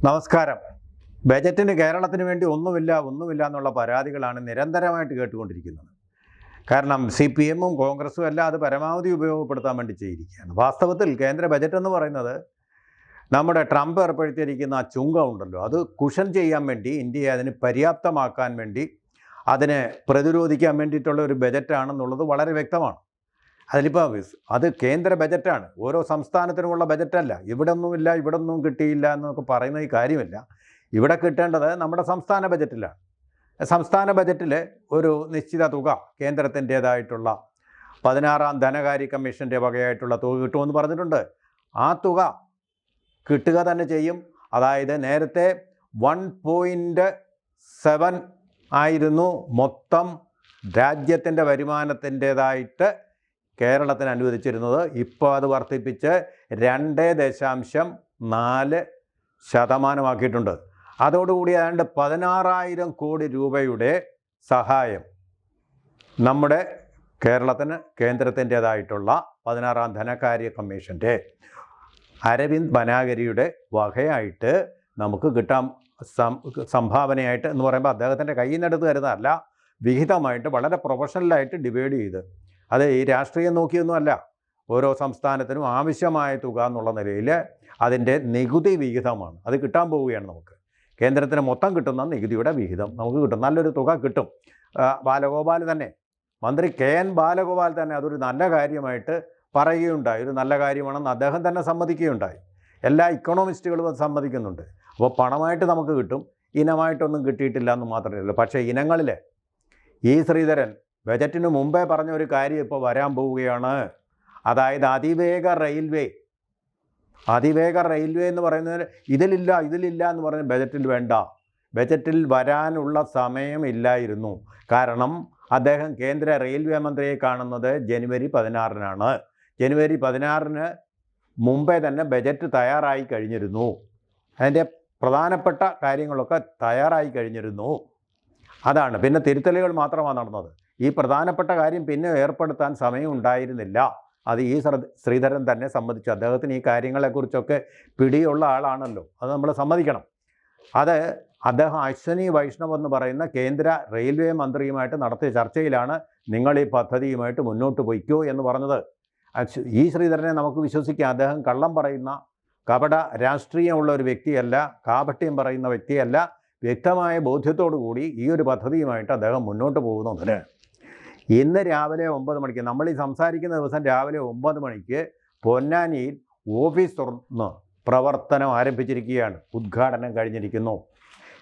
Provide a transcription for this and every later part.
നമസ്കാരം. ബജറ്റിന് കേരളത്തിന് വേണ്ടി ഒന്നുമില്ല എന്നുള്ള പരാതികളാണ് നിരന്തരമായിട്ട് കേട്ടുകൊണ്ടിരിക്കുന്നത്. കാരണം CPM-ഉം കോൺഗ്രസും എല്ലാം അത് പരമാവധി ഉപയോഗപ്പെടുത്താൻ വേണ്ടി ചെയ്തിരിക്കുകയാണ്. വാസ്തവത്തിൽ കേന്ദ്ര ബജറ്റ് എന്ന് പറയുന്നത് നമ്മുടെ ട്രംപ് ഏർപ്പെടുത്തിയിരിക്കുന്ന ആ ചുങ്കം ഉണ്ടല്ലോ, അത് കുഷൻ ചെയ്യാൻ വേണ്ടി, ഇന്ത്യയെ അതിന് പര്യാപ്തമാക്കാൻ വേണ്ടി, അതിനെ പ്രതിരോധിക്കാൻ വേണ്ടിയിട്ടുള്ള ഒരു ബജറ്റാണെന്നുള്ളത് വളരെ വ്യക്തമാണ്. അതിലിപ്പോൾ അത് കേന്ദ്ര ബജറ്റാണ്, ഓരോ സംസ്ഥാനത്തിനുമുള്ള ബജറ്റല്ല. ഇവിടെ ഒന്നും കിട്ടിയില്ല എന്നൊക്കെ പറയുന്ന ഈ കാര്യമില്ല. ഇവിടെ കിട്ടേണ്ടത് നമ്മുടെ സംസ്ഥാന ബജറ്റിലാണ്. സംസ്ഥാന ബജറ്റിൽ ഒരു നിശ്ചിത തുക കേന്ദ്രത്തിൻ്റേതായിട്ടുള്ള 16ാം ധനകാര്യ കമ്മീഷൻ്റെ വകയായിട്ടുള്ള തുക കിട്ടുമെന്ന് പറഞ്ഞിട്ടുണ്ട്. ആ തുക കിട്ടുക തന്നെ ചെയ്യും. അതായത് നേരത്തെ 1.7 ആയിരുന്നു മൊത്തം രാജ്യത്തിൻ്റെ വരുമാനത്തിൻ്റേതായിട്ട് കേരളത്തിന് അനുവദിച്ചിരുന്നത്. ഇപ്പോൾ അത് വർദ്ധിപ്പിച്ച് 2.4% അതോടുകൂടി ഏതാണ്ട് 16,000 കോടി രൂപയുടെ സഹായം നമ്മുടെ കേരളത്തിന് കേന്ദ്രത്തിൻ്റേതായിട്ടുള്ള 16ാം ധനകാര്യ കമ്മീഷൻ്റെ അരവിന്ദ് ബനാഗരിയുടെ വകയായിട്ട് നമുക്ക് കിട്ടാം. സംഭാവനയായിട്ട് എന്ന് പറയുമ്പോൾ അദ്ദേഹത്തിൻ്റെ കയ്യിൽ നിന്ന് എടുത്ത് തരുന്നതല്ല, വിഹിതമായിട്ട് വളരെ പ്രൊഫഷണലായിട്ട് ഡിവൈഡ് ചെയ്ത്, അത് ഈ രാഷ്ട്രീയം നോക്കിയൊന്നുമല്ല, ഓരോ സംസ്ഥാനത്തിനും ആവശ്യമായ തുക എന്നുള്ള നിലയിൽ അതിൻ്റെ നികുതി വിഹിതമാണ് അത് കിട്ടാൻ പോവുകയാണ്. നമുക്ക് കേന്ദ്രത്തിന് മൊത്തം കിട്ടുന്ന നികുതിയുടെ വിഹിതം നമുക്ക് കിട്ടും, നല്ലൊരു തുക കിട്ടും. ബാലഗോപാൽ തന്നെ, മന്ത്രി KN ബാലഗോപാൽ തന്നെ അതൊരു നല്ല കാര്യമായിട്ട് പറയുകയുണ്ടായി. ഒരു നല്ല കാര്യമാണെന്ന് അദ്ദേഹം തന്നെ സമ്മതിക്കുകയുണ്ടായി. എല്ലാ ഇക്കണോമിസ്റ്റുകളും അത് സമ്മതിക്കുന്നുണ്ട്. അപ്പോൾ പണമായിട്ട് നമുക്ക് കിട്ടും, ഇനമായിട്ടൊന്നും കിട്ടിയിട്ടില്ല എന്ന് മാത്രമേ ഉള്ളൂ. പക്ഷേ ഇനങ്ങളിൽ ഈ ശ്രീധരൻ ബജറ്റിന് മുമ്പേ പറഞ്ഞ ഒരു കാര്യം ഇപ്പോൾ വരാൻ പോവുകയാണ്. അതായത് അതിവേഗ റെയിൽവേ എന്ന് പറയുന്നത് ഇതിലില്ല എന്ന് പറഞ്ഞ് ബജറ്റിൽ വേണ്ട, ബജറ്റിൽ വരാനുള്ള സമയമില്ലായിരുന്നു. കാരണം അദ്ദേഹം കേന്ദ്ര റെയിൽവേ മന്ത്രിയെ കാണുന്നത് ജനുവരി 16-നാണ്. ജനുവരി 16-ന് മുമ്പേ തന്നെ ബജറ്റ് തയ്യാറായി കഴിഞ്ഞിരുന്നു. അതിൻ്റെ പ്രധാനപ്പെട്ട കാര്യങ്ങളൊക്കെ തയ്യാറായി കഴിഞ്ഞിരുന്നു. അതാണ്, പിന്നെ തിരുത്തലുകൾ മാത്രമാണ് നടന്നത്. ഈ പ്രധാനപ്പെട്ട കാര്യം പിന്നെ ഏർപ്പെടുത്താൻ സമയം ഉണ്ടായിരുന്നില്ല. അത് ഈ ശ്രീധരൻ തന്നെ സമ്മതിച്ചു. അദ്ദേഹത്തിന് ഈ കാര്യങ്ങളെക്കുറിച്ചൊക്കെ പിടിയുള്ള ആളാണല്ലോ, അത് നമ്മൾ സമ്മതിക്കണം. അത് അദ്ദേഹം അശ്വനി വൈഷ്ണവ് എന്ന് പറയുന്ന കേന്ദ്ര റെയിൽവേ മന്ത്രിയുമായിട്ട് നടത്തിയ ചർച്ചയിലാണ് നിങ്ങൾ ഈ പദ്ധതിയുമായിട്ട് മുന്നോട്ട് പോയിക്കോ എന്ന് പറഞ്ഞത്. ഈ ശ്രീധരനെ നമുക്ക് വിശ്വസിക്കാം. അദ്ദേഹം കള്ളം പറയുന്ന, കപട രാഷ്ട്രീയമുള്ള ഒരു വ്യക്തിയല്ല, കാപട്യം പറയുന്ന വ്യക്തിയല്ല. വ്യക്തമായ ബോധ്യത്തോടു കൂടി ഈ ഒരു പദ്ധതിയുമായിട്ട് അദ്ദേഹം മുന്നോട്ട് പോകുന്നതിന് ഇന്ന് രാവിലെ 9 മണിക്ക്, നമ്മൾ ഈ സംസാരിക്കുന്ന ദിവസം രാവിലെ 9 മണിക്ക് പൊന്നാനിയിൽ ഓഫീസ് തുറന്ന് പ്രവർത്തനം ആരംഭിച്ചിരിക്കുകയാണ്. ഉദ്ഘാടനം കഴിഞ്ഞിരിക്കുന്നു.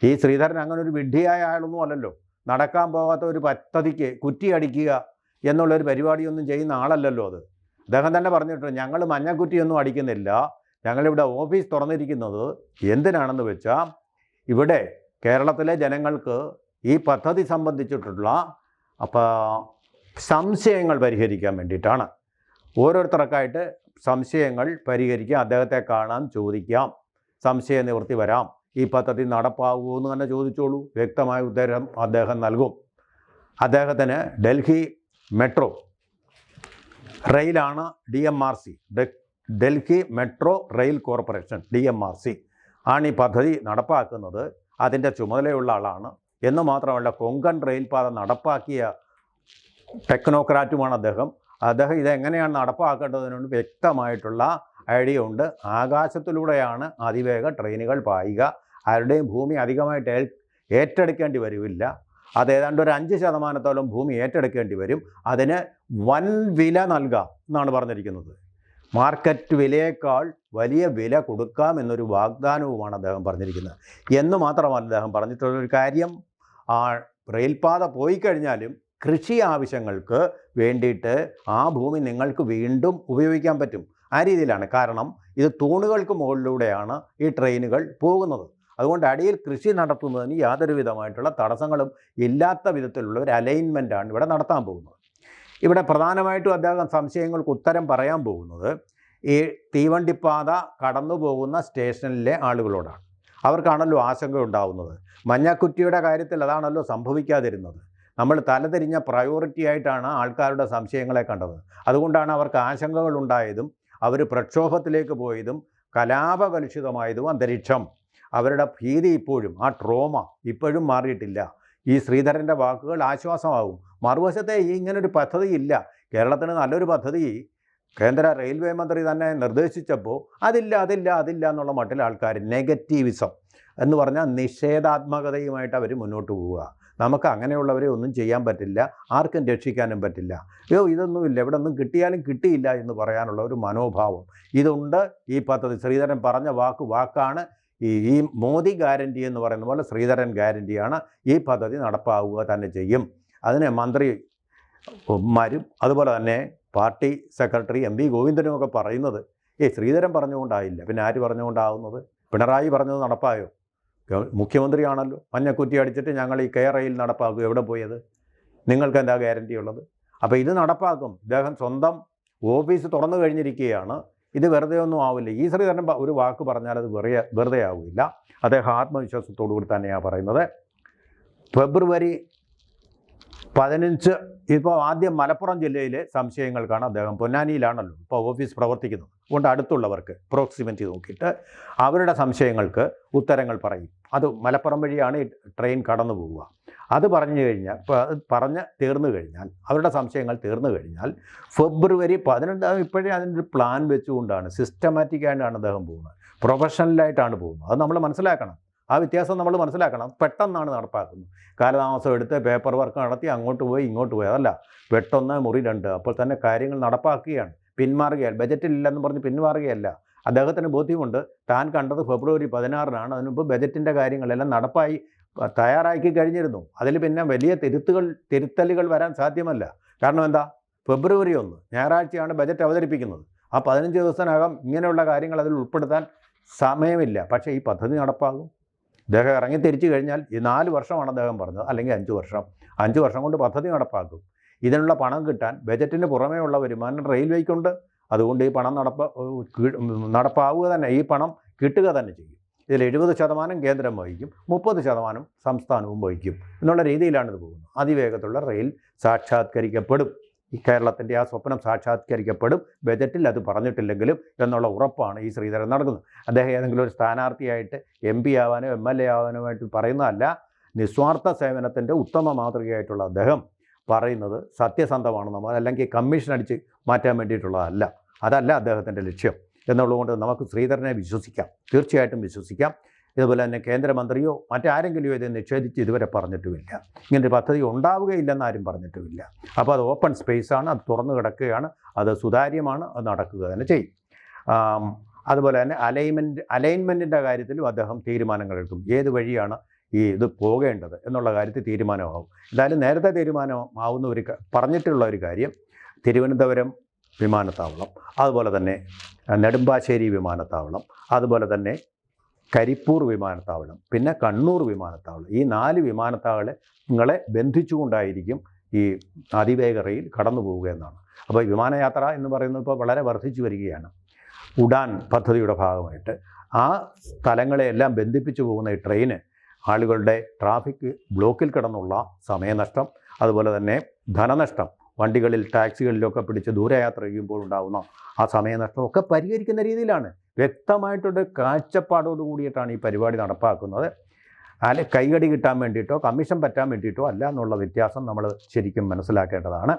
ഈ ശ്രീധരൻ അങ്ങനെ ഒരു വിഡ്ഢിയായ ആളൊന്നും അല്ലല്ലോ. നടക്കാൻ പോകാത്ത ഒരു പദ്ധതിക്ക് കുറ്റിയടിക്കുക എന്നുള്ളൊരു പരിപാടിയൊന്നും ചെയ്യുന്ന ആളല്ലല്ലോ. അത് അദ്ദേഹം തന്നെ പറഞ്ഞിട്ടുണ്ട്, ഞങ്ങൾ മഞ്ഞക്കുറ്റിയൊന്നും അടിക്കുന്നില്ല, ഞങ്ങളിവിടെ ഓഫീസ് തുറന്നിരിക്കുന്നത് എന്തിനാണെന്ന് വെച്ചാൽ ഇവിടെ കേരളത്തിലെ ജനങ്ങൾക്ക് ഈ പദ്ധതി സംബന്ധിച്ചിട്ടുള്ള സംശയങ്ങൾ പരിഹരിക്കാൻ വേണ്ടിയിട്ടാണ്. ഓരോരുത്തർക്കായിട്ട് സംശയങ്ങൾ പരിഹരിക്കാം, അദ്ദേഹത്തെ കാണാം, ചോദിക്കാം, സംശയ നിവൃത്തി വരാം. ഈ പദ്ധതി നടപ്പാകുമോ എന്ന് തന്നെ ചോദിച്ചോളൂ, വ്യക്തമായ ഉത്തരം അദ്ദേഹം നൽകും. അദ്ദേഹത്തിന് ഡൽഹി മെട്രോ റെയിലാണ് DMRC, Delhi metro rail corporation DMRC ആണ് ഈ പദ്ധതി നടപ്പാക്കുന്നത്. അതിൻ്റെ ചുമതലയുള്ള ആളാണ്. എന്ന് മാത്രമല്ല, കൊങ്കൺ റെയിൽപാത നടപ്പാക്കിയ ടെക്നോക്രാറ്റുമാണ് അദ്ദേഹം. ഇതെങ്ങനെയാണ് നടപ്പാക്കേണ്ടതിനോട് വ്യക്തമായിട്ടുള്ള ഐഡിയ ഉണ്ട്. ആകാശത്തിലൂടെയാണ് അതിവേഗ ട്രെയിനുകൾ പായുക. ആരുടെയും ഭൂമി അധികമായിട്ട് ഏറ്റെടുക്കേണ്ടി വരില്ല. അത് ഏതാണ്ട് ഒരു 5% ഭൂമി ഏറ്റെടുക്കേണ്ടി വരും. അതിന് വൻ വില നൽകാം എന്നാണ് പറഞ്ഞിരിക്കുന്നത്. മാർക്കറ്റ് വിലയേക്കാൾ വലിയ വില കൊടുക്കാം എന്നൊരു വാഗ്ദാനവുമാണ് അദ്ദേഹം പറഞ്ഞിരിക്കുന്നത്. എന്ന് മാത്രമല്ല, അദ്ദേഹം പറഞ്ഞിട്ടുള്ളൊരു കാര്യം, റെയിൽപാത പോയി കഴിഞ്ഞാലും കൃഷി ആവശ്യങ്ങൾക്ക് വേണ്ടിയിട്ട് ആ ഭൂമി നിങ്ങൾക്ക് വീണ്ടും ഉപയോഗിക്കാൻ പറ്റും. ആ രീതിയിലാണ്. കാരണം ഇത് തൂണുകൾക്ക് മുകളിലൂടെയാണ് ഈ ട്രെയിനുകൾ പോകുന്നത്. അതുകൊണ്ട് അടിയിൽ കൃഷി നടത്തുന്നതിന് യാതൊരു വിധമായിട്ടുള്ള തടസ്സങ്ങളും ഇല്ലാത്ത വിധത്തിലുള്ള ഒരു അലൈൻമെൻറ്റാണ് ഇവിടെ നടത്താൻ പോകുന്നത്. ഇവിടെ പ്രധാനമായിട്ടും അദ്ദേഹം സംശയങ്ങൾക്ക് ഉത്തരം പറയാൻ പോകുന്നത് ഈ തീവണ്ടിപ്പാത കടന്നു പോകുന്ന സ്റ്റേഷനിലെ ആളുകളോടാണ്. അവർക്കാണല്ലോ ആശങ്ക ഉണ്ടാവുന്നത്. മഞ്ഞക്കുറ്റിയുടെ കാര്യത്തിൽ അതാണല്ലോ സംഭവിക്കാതിരുന്നത്. നമ്മൾ തലതിരിഞ്ഞ പ്രയോറിറ്റി ആയിട്ടാണ് ആൾക്കാരുടെ സംശയങ്ങളെ കണ്ടത്. അതുകൊണ്ടാണ് അവർക്ക് ആശങ്കകൾ ഉണ്ടായതും അവർ പ്രക്ഷോഭത്തിലേക്ക് പോയതും കലാപകലുഷിതമായതും അന്തരീക്ഷം. അവരുടെ ഭീതി ഇപ്പോഴും, ആ ട്രോമ ഇപ്പോഴും മാറിയിട്ടില്ല. ഈ ശ്രീധരൻ്റെ വാക്കുകൾ ആശ്വാസമാകും. മറുവശത്തെ ഇങ്ങനൊരു പദ്ധതി ഇല്ല. കേരളത്തിന് നല്ലൊരു പദ്ധതി കേന്ദ്ര റെയിൽവേ മന്ത്രി തന്നെ നിർദ്ദേശിച്ചപ്പോൾ അതില്ല എന്നുള്ള മട്ടിൽ ആൾക്കാർ നെഗറ്റീവിസം എന്ന് പറഞ്ഞാൽ നിഷേധാത്മകതയുമായിട്ട് അവർ മുന്നോട്ട് പോവുക. നമുക്ക് അങ്ങനെയുള്ളവരെ ഒന്നും ചെയ്യാൻ പറ്റില്ല, ആർക്കും രക്ഷിക്കാനും പറ്റില്ല. ഇതൊന്നുമില്ല, ഇവിടെ ഒന്നും കിട്ടിയാലും കിട്ടിയില്ല എന്ന് പറയാനുള്ള ഒരു മനോഭാവം ഇതുണ്ട്. ഈ പദ്ധതി ശ്രീധരൻ പറഞ്ഞ വാക്കാണ് ഈ മോദി ഗ്യാരണ്ടി എന്ന് പറയുന്ന പോലെ ശ്രീധരൻ ഗ്യാരണ്ടിയാണ്. ഈ പദ്ധതി നടപ്പാവുക തന്നെ ചെയ്യും. അതിന് മന്ത്രിമാരും അതുപോലെ തന്നെ പാർട്ടി സെക്രട്ടറി എം വി ഗോവിന്ദനും ഒക്കെ പറയുന്നത് ശ്രീധരൻ പറഞ്ഞുകൊണ്ടായില്ല, പിന്നെ ആര് പറഞ്ഞുകൊണ്ടാവുന്നത്? പിണറായി പറഞ്ഞത് നടപ്പായോ? മുഖ്യമന്ത്രിയാണല്ലോ. മഞ്ഞക്കുറ്റി അടിച്ചിട്ട് ഞങ്ങൾ ഈ റെയിൽ നടപ്പാക്കും. എവിടെ പോയത്? നിങ്ങൾക്ക് എന്താ ഗ്യാരണ്ടി ഉള്ളത്? അപ്പോൾ ഇത് നടപ്പാക്കും. ഇദ്ദേഹം സ്വന്തം ഓഫീസ് തുറന്നു കഴിഞ്ഞിരിക്കുകയാണ്. ഇത് വെറുതെ ഒന്നും ആവില്ല. ഈ ശ്രീധരൻ ഒരു വാക്ക് പറഞ്ഞാൽ അത് വെറുതെ ആവില്ല. അദ്ദേഹം ആത്മവിശ്വാസത്തോടു കൂടി തന്നെയാണ് പറയുന്നത്. ഫെബ്രുവരി 15 ഇപ്പോൾ ആദ്യം മലപ്പുറം ജില്ലയിലെ സംശയങ്ങൾക്കാണ് അദ്ദേഹം, പൊന്നാനിയിലാണല്ലോ ഇപ്പോൾ ഓഫീസ് പ്രവർത്തിക്കുന്നത്, അതുകൊണ്ട് അടുത്തുള്ളവർക്ക് പ്രോക്സിമിറ്റി നോക്കിയിട്ട് അവരുടെ സംശയങ്ങൾക്ക് ഉത്തരങ്ങൾ പറയും. അത് മലപ്പുറം വഴിയാണ് ഈ ട്രെയിൻ കടന്നു പോവുക. അത് പറഞ്ഞ് തീർന്നു കഴിഞ്ഞാൽ, അവരുടെ സംശയങ്ങൾ തീർന്നു കഴിഞ്ഞാൽ ഫെബ്രുവരി 18 ഇപ്പോഴേ അതിൻ്റെ പ്ലാൻ വെച്ചുകൊണ്ടാണ്, സിസ്റ്റമാറ്റിക്കായിട്ടാണ് അദ്ദേഹം പോകുന്നത്, പ്രൊഫഷണലായിട്ടാണ് പോകുന്നത്. അത് നമ്മൾ മനസ്സിലാക്കണം. ആ വ്യത്യാസം നമ്മൾ മനസ്സിലാക്കണം. പെട്ടെന്നാണ് നടപ്പാക്കുന്നത്. കാലതാമസം എടുത്ത് പേപ്പർ വർക്ക് നടത്തി അങ്ങോട്ട് പോയി ഇങ്ങോട്ട് പോയി, അതല്ല, പെട്ടെന്ന് മുറി 2 അപ്പോൾ തന്നെ കാര്യങ്ങൾ നടപ്പാക്കുകയാണ്. പിന്മാറുകയല്ല, ബജറ്റിലില്ലെന്ന് പറഞ്ഞ് പിന്മാറുകയല്ല. അദ്ദേഹത്തിന് ബോധ്യമുണ്ട് താൻ കണ്ടത് ഫെബ്രുവരി 16 അതിനുമുമ്പ് ബജറ്റിൻ്റെ കാര്യങ്ങളെല്ലാം നടപ്പായി തയ്യാറാക്കി കഴിഞ്ഞിരുന്നു. അതിൽ പിന്നെ വലിയ തിരുത്തലുകൾ വരാൻ സാധ്യമല്ല. കാരണം എന്താ? ഫെബ്രുവരി 1 ഞായറാഴ്ചയാണ് ബജറ്റ് അവതരിപ്പിക്കുന്നത്. ആ 15 ദിവസത്തിനകം ഇങ്ങനെയുള്ള കാര്യങ്ങൾ അതിൽ ഉൾപ്പെടുത്താൻ സമയമില്ല. പക്ഷേ ഈ പദ്ധതി നടപ്പാകും. അദ്ദേഹം ഇറങ്ങി തിരിച്ചു കഴിഞ്ഞാൽ ഈ 4 വർഷമാണ് അദ്ദേഹം പറഞ്ഞത്, അല്ലെങ്കിൽ 5 വർഷം കൊണ്ട് പദ്ധതി നടപ്പാക്കും. ഇതിനുള്ള പണം കിട്ടാൻ ബജറ്റിന് പുറമേ ഉള്ള വരുമാനം റെയിൽവേക്കുണ്ട്. അതുകൊണ്ട് ഈ പണം നടപ്പാവുക തന്നെ, ഈ പണം കിട്ടുക തന്നെ ചെയ്യും. ഇതിൽ 70% കേന്ദ്രം വഹിക്കും, 30% സംസ്ഥാനവും വഹിക്കും എന്നുള്ള രീതിയിലാണ് ഇത് പോകുന്നത്. അതിവേഗത്തിലുള്ള റെയിൽ സാക്ഷാത്കരിക്കപ്പെടും. ഈ കേരളത്തിൻ്റെ ആ സ്വപ്നം സാക്ഷാത്കരിക്കപ്പെടും. ബജറ്റിൽ അത് പറഞ്ഞിട്ടില്ലെങ്കിലും എന്നുള്ള ഉറപ്പാണ് ഈ ശ്രീധരൻ നടക്കുന്നത്. അദ്ദേഹം ഏതെങ്കിലും ഒരു സ്ഥാനാർത്ഥിയായിട്ട് MP ആവാനോ MLA ആവാനോ പറയുന്നതല്ല. നിസ്വാർത്ഥ സേവനത്തിൻ്റെ ഉത്തമ മാതൃകയായിട്ടുള്ള അദ്ദേഹം പറയുന്നത് സത്യസന്ധമാണ്. നമ്മൾ അല്ലെങ്കിൽ കമ്മീഷൻ അടിച്ച് മാറ്റാൻ വേണ്ടിയിട്ടുള്ളതല്ല. അതല്ല അദ്ദേഹത്തിൻ്റെ ലക്ഷ്യം എന്നുള്ളതുകൊണ്ട് നമുക്ക് ശ്രീധരനെ വിശ്വസിക്കാം, തീർച്ചയായിട്ടും വിശ്വസിക്കാം. ഇതുപോലെ തന്നെ കേന്ദ്രമന്ത്രിയോ മറ്റാരെങ്കിലും ഇത് നിഷേധിച്ച് ഇതുവരെ പറഞ്ഞിട്ടുമില്ല. ഇങ്ങനൊരു പദ്ധതി ഉണ്ടാവുകയില്ലെന്ന് ആരും പറഞ്ഞിട്ടുമില്ല. അപ്പോൾ അത് ഓപ്പൺ സ്പേസാണ്, അത് തുറന്നു കിടക്കുകയാണ്, അത് സുതാര്യമാണ്, അത് നടക്കുക തന്നെ ചെയ്യും. അതുപോലെ തന്നെ അലൈൻമെൻറ്റിൻ്റെ കാര്യത്തിലും അദ്ദേഹം തീരുമാനങ്ങൾ എടുക്കും. ഏത് വഴിയാണ് ഇത് പോകേണ്ടത് എന്നുള്ള കാര്യത്തിൽ തീരുമാനമാകും. എന്തായാലും നേരത്തെ തീരുമാനമാവുന്ന പറഞ്ഞിട്ടുള്ള ഒരു കാര്യം, തിരുവനന്തപുരം വിമാനത്താവളം, അതുപോലെ തന്നെ നെടുമ്പാശ്ശേരി വിമാനത്താവളം, അതുപോലെ തന്നെ കരിപ്പൂർ വിമാനത്താവളം, പിന്നെ കണ്ണൂർ വിമാനത്താവളം, ഈ 4 വിമാനത്താവളങ്ങളെ ബന്ധിച്ചുകൊണ്ടായിരിക്കും ഈ അതിവേഗ റെയിൽ കടന്നു പോവുക എന്നാണ്. അപ്പോൾ വിമാനയാത്ര എന്ന് പറയുന്നത് ഇപ്പോൾ വളരെ വർദ്ധിച്ചു വരികയാണ്. ഉഡാൻ പദ്ധതിയുടെ ഭാഗമായിട്ട് ആ സ്ഥലങ്ങളെയെല്ലാം ബന്ധിപ്പിച്ചു പോകുന്ന ഈ ട്രെയിന് ആളുകളുടെ ട്രാഫിക് ബ്ലോക്കിൽ കിടന്നുള്ള സമയനഷ്ടം, അതുപോലെ തന്നെ ധനനഷ്ടം, വണ്ടികളിൽ ടാക്സികളിലൊക്കെ പിടിച്ച് ദൂരയാത്ര ചെയ്യുമ്പോൾ ഉണ്ടാകുന്ന ആ സമയനഷ്ടമൊക്കെ പരിഹരിക്കുന്ന രീതിയിലാണ്. വ്യക്തമായിട്ടൊരു കാഴ്ചപ്പാടോട് കൂടിയിട്ടാണ് ഈ പരിപാടി നടപ്പാക്കുന്നത്. കൈകടി കിട്ടാൻ വേണ്ടിയിട്ടോ കമ്മീഷൻ പറ്റാൻ വേണ്ടിയിട്ടോ അല്ല എന്നുള്ള വ്യത്യാസം നമ്മൾ ശരിക്കും മനസ്സിലാക്കേണ്ടതാണ്.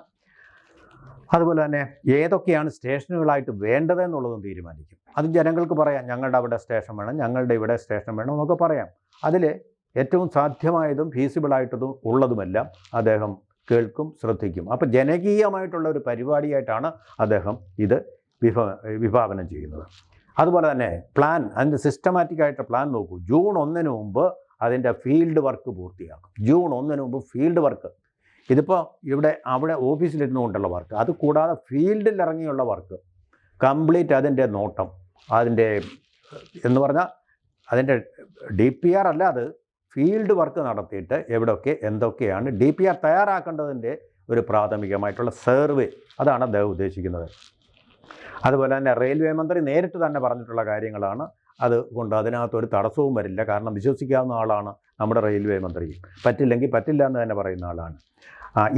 അതുപോലെ തന്നെ ഏതൊക്കെയാണ് സ്റ്റേഷനുകളായിട്ട് വേണ്ടതെന്നുള്ളതും തീരുമാനിക്കും. അത് ജനങ്ങൾക്ക് പറയാം, ഞങ്ങളുടെ അവിടെ സ്റ്റേഷൻ വേണം, ഞങ്ങളുടെ ഇവിടെ സ്റ്റേഷൻ വേണം എന്നൊക്കെ പറയാം. അതിൽ ഏറ്റവും സാധ്യമായതും ഫീസിബിളായിട്ടതും ഉള്ളതുമെല്ലാം അദ്ദേഹം കേൾക്കും, ശ്രദ്ധിക്കും. അപ്പോൾ ജനകീയമായിട്ടുള്ള ഒരു പരിപാടിയായിട്ടാണ് അദ്ദേഹം ഇത് വിഭാവനം ചെയ്യുന്നത്. അതുപോലെ തന്നെ പ്ലാൻ, അതിൻ്റെ സിസ്റ്റമാറ്റിക്കായിട്ട് പ്ലാൻ നോക്കൂ. ജൂൺ 1 മുമ്പ് അതിൻ്റെ ഫീൽഡ് വർക്ക് പൂർത്തിയാക്കും. ജൂൺ 1 മുമ്പ് ഫീൽഡ് വർക്ക്, ഇതിപ്പോൾ അവിടെ ഓഫീസിലിരുന്നു കൊണ്ടുള്ള വർക്ക്, അത് കൂടാതെ ഫീൽഡിൽ ഇറങ്ങിയുള്ള വർക്ക് കംപ്ലീറ്റ്, അതിൻ്റെ നോട്ടം, അതിൻ്റെ എന്ന് പറഞ്ഞാൽ അതിൻ്റെ DPR അല്ല, അത് ഫീൽഡ് വർക്ക് നടത്തിയിട്ട് എവിടെയൊക്കെ എന്തൊക്കെയാണ് DPR തയ്യാറാക്കേണ്ടതിൻ്റെ ഒരു പ്രാഥമികമായിട്ടുള്ള സർവേ, അതാണ് അദ്ദേഹം ഉദ്ദേശിക്കുന്നത്. അതുപോലെ തന്നെ റെയിൽവേ മന്ത്രി നേരിട്ട് തന്നെ പറഞ്ഞിട്ടുള്ള കാര്യങ്ങളാണ്. അതുകൊണ്ട് അതിനകത്തൊരു തടസ്സവും വരില്ല. കാരണം വിശ്വസിക്കാവുന്ന ആളാണ് നമ്മുടെ റെയിൽവേ മന്ത്രി. പറ്റില്ലെങ്കിൽ പറ്റില്ല എന്ന് തന്നെ പറയുന്ന ആളാണ്.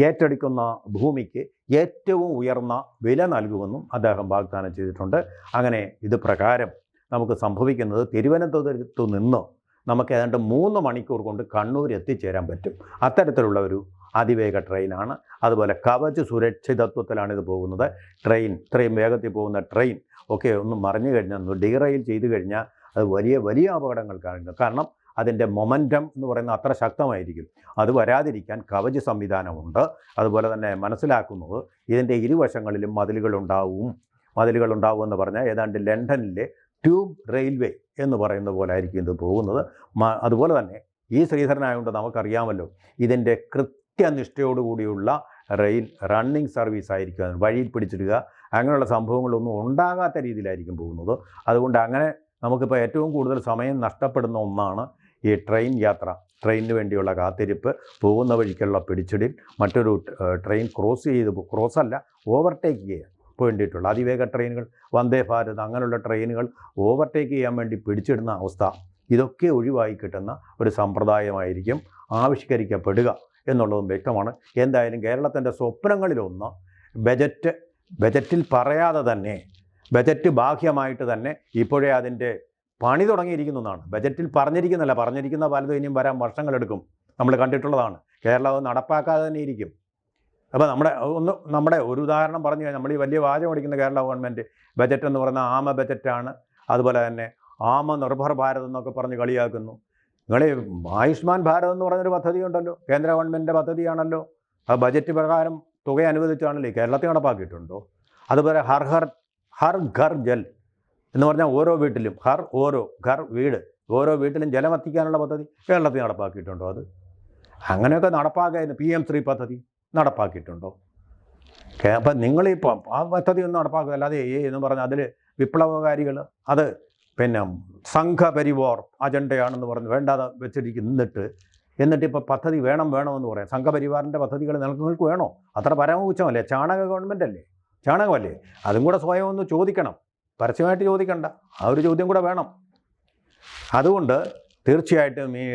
ഏറ്റെടുക്കുന്ന ഭൂമിക്ക് ഏറ്റവും ഉയർന്ന വില നൽകുമെന്നും അദ്ദേഹം വാഗ്ദാനം ചെയ്തിട്ടുണ്ട്. അങ്ങനെ ഇത് പ്രകാരം നമുക്ക് സംഭവിക്കുന്നത് തിരുവനന്തപുരത്ത് നിന്ന് നമുക്ക് ഏതാണ്ട് 3 മണിക്കൂർ കൊണ്ട് കണ്ണൂർ എത്തിച്ചേരാൻ പറ്റും. അത്തരത്തിലുള്ള ഒരു അതിവേഗ ട്രെയിനാണ്. അതുപോലെ കവച് സുരക്ഷിതത്വത്തിലാണ് ഇത് പോകുന്നത്. ട്രെയിൻ ഇത്രയും വേഗത്തിൽ പോകുന്ന ട്രെയിൻ ഒക്കെ ഒന്ന് മറിഞ്ഞു കഴിഞ്ഞാൽ, ഡീറെയിൽ ചെയ്തു കഴിഞ്ഞാൽ അത് വലിയ വലിയ അപകടങ്ങൾ കാണിക്കും. കാരണം അതിൻ്റെ മൊമെൻറ്റം എന്ന് പറയുന്നത് അത്ര ശക്തമായിരിക്കും. അത് വരാതിരിക്കാൻ കവച് സംവിധാനമുണ്ട്. അതുപോലെ തന്നെ മനസ്സിലാക്കുന്നത് ഇതിൻ്റെ ഇരുവശങ്ങളിലും മതിലുകളുണ്ടാവും എന്ന് പറഞ്ഞാൽ ഏതാണ്ട് ലണ്ടനിലെ ട്യൂബ് റെയിൽവേ എന്ന് പറയുന്ന പോലെ ആയിരിക്കും ഇത് പോകുന്നത്. അതുപോലെ തന്നെ ഈ ശ്രീധരനായതുകൊണ്ട് നമുക്കറിയാമല്ലോ, ഇതിൻ്റെ കൃത്യനിഷ്ഠയോടുകൂടിയുള്ള റെയിൽ റണ്ണിങ് സർവീസ് ആയിരിക്കും. വഴിയിൽ പിടിച്ചിടുക അങ്ങനെയുള്ള സംഭവങ്ങളൊന്നും ഉണ്ടാകാത്ത രീതിയിലായിരിക്കും പോകുന്നത്. അതുകൊണ്ട് അങ്ങനെ നമുക്കിപ്പോൾ ഏറ്റവും കൂടുതൽ സമയം നഷ്ടപ്പെടുന്ന ഒന്നാണ് ഈ ട്രെയിൻ യാത്ര. ട്രെയിനിന് വേണ്ടിയുള്ള കാത്തിരിപ്പ്, പോകുന്ന വഴിക്കുള്ള പിടിച്ചിടിൽ, മറ്റൊരു ട്രെയിൻ ക്രോസല്ല ഓവർടേക്ക് ചെയ്യാൻ വേണ്ടിയിട്ടുള്ള അതിവേഗ ട്രെയിനുകൾ, വന്ദേ ഭാരത് അങ്ങനെയുള്ള ട്രെയിനുകൾ ഓവർടേക്ക് ചെയ്യാൻ വേണ്ടി പിടിച്ചിടുന്ന അവസ്ഥ, ഇതൊക്കെ ഒഴിവായി കിട്ടുന്ന ഒരു സമ്പ്രദായമായിരിക്കും ആവിഷ്കരിക്കപ്പെടുക എന്നുള്ളതും വ്യക്തമാണ്. എന്തായാലും കേരളത്തിൻ്റെ സ്വപ്നങ്ങളിലൊന്ന് ബജറ്റിൽ പറയാതെ തന്നെ, ബജറ്റ് ബാഹ്യമായിട്ട് തന്നെ ഇപ്പോഴേ അതിൻ്റെ പണി തുടങ്ങിയിരിക്കുന്നതാണ്. ബജറ്റിൽ പറഞ്ഞിരിക്കുന്ന പലതും ഇനിയും വരാൻ വർഷങ്ങളെടുക്കും. നമ്മൾ കണ്ടിട്ടുള്ളതാണ്. കേരളം നടപ്പാക്കാതെ തന്നെ ഇരിക്കും. അപ്പോൾ നമ്മുടെ ഒരു ഉദാഹരണം പറഞ്ഞു കഴിഞ്ഞാൽ, നമ്മൾ ഈ വലിയ വാചകം അടിക്കുന്ന കേരള ഗവൺമെൻറ് ബജറ്റ് എന്ന് പറയുന്ന ആമ ബജറ്റാണ്. അതുപോലെ തന്നെ ആമ നിർഭർ ഭാരത് എന്നൊക്കെ പറഞ്ഞ് കളിയാക്കുന്നു. നിങ്ങൾ ആയുഷ്മാൻ ഭാരത് എന്ന് പറഞ്ഞൊരു പദ്ധതി ഉണ്ടല്ലോ, കേന്ദ്ര ഗവൺമെൻറ്റിൻ്റെ പദ്ധതിയാണല്ലോ. ആ ബജറ്റ് പ്രകാരം തുക അനുവദിച്ചാണല്ലോ കേരളത്തിൽ നടപ്പാക്കിയിട്ടുണ്ടോ? അതുപോലെ ഹർ ഘർ ജൽ എന്ന് പറഞ്ഞാൽ ഓരോ വീട്ടിലും വീട്, ഓരോ വീട്ടിലും ജലം എത്തിക്കാനുള്ള പദ്ധതി കേരളത്തിൽ നടപ്പാക്കിയിട്ടുണ്ടോ? അത് അങ്ങനെയൊക്കെ നടപ്പാക്കായിരുന്നു. PM ശ്രീ പദ്ധതി നടപ്പാക്കിയിട്ടുണ്ടോ? അപ്പം നിങ്ങളിപ്പം ആ പദ്ധതി ഒന്നും നടപ്പാക്കുക, അല്ലാതെ എന്ന് പറഞ്ഞാൽ അതിൽ വിപ്ലവകാരികൾ അത് പിന്നെ സംഘപരിവാർ അജണ്ടയാണെന്ന് പറഞ്ഞ് വേണ്ടാതെ വെച്ചിരിക്കും. എന്നിട്ട് ഇപ്പോൾ പദ്ധതി വേണമെന്ന് പറയാം. സംഘപരിവാറിൻ്റെ പദ്ധതികൾ നിങ്ങൾക്ക് വേണോ? അത്ര പരമപുച്ഛമല്ലേ? ചാണകമല്ലേ? അതും കൂടെ സ്വയം ഒന്ന് ചോദിക്കണം. പരസ്യമായിട്ട് ചോദിക്കണ്ട, ആ ഒരു ചോദ്യം കൂടെ വേണം. അതുകൊണ്ട് തീർച്ചയായിട്ടും ഈ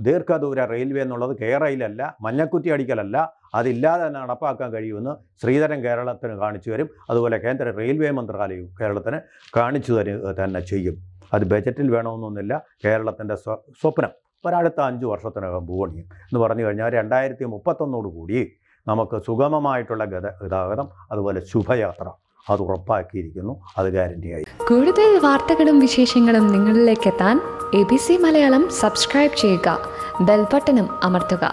ദീർഘദൂര റെയിൽവേ എന്നുള്ളത് റെയിലല്ല, മഞ്ഞക്കുറ്റി അടിക്കലല്ല, അതില്ലാതെ തന്നെ നടപ്പാക്കാൻ കഴിയുമെന്ന് ശ്രീധരൻ കേരളത്തിന് കാണിച്ചു തരും. അതുപോലെ കേന്ദ്ര റെയിൽവേ മന്ത്രാലയവും കേരളത്തിന് കാണിച്ചു തന്നെ ചെയ്യും. അത് ബജറ്റിൽ വേണമെന്നൊന്നുമില്ല. കേരളത്തിൻ്റെ സ്വപ്നം ഒരടുത്ത 5 വർഷത്തിനകം പൂവണിയും എന്ന് പറഞ്ഞു കഴിഞ്ഞാൽ 2031 കൂടി നമുക്ക് സുഗമമായിട്ടുള്ള ഗതാഗതം, അതുപോലെ ശുഭയാത്ര അത് ഉറപ്പാക്കിയിരിക്കുന്നു. അത് ഗ്യാരണ്ടിയായി. കൂടുതൽ വാർത്തകളും വിശേഷങ്ങളും നിങ്ങളിലേക്ക് എത്താൻ ABC മലയാളം സബ്സ്ക്രൈബ് ചെയ്യുക, ബെൽ ബട്ടണും അമർത്തുക.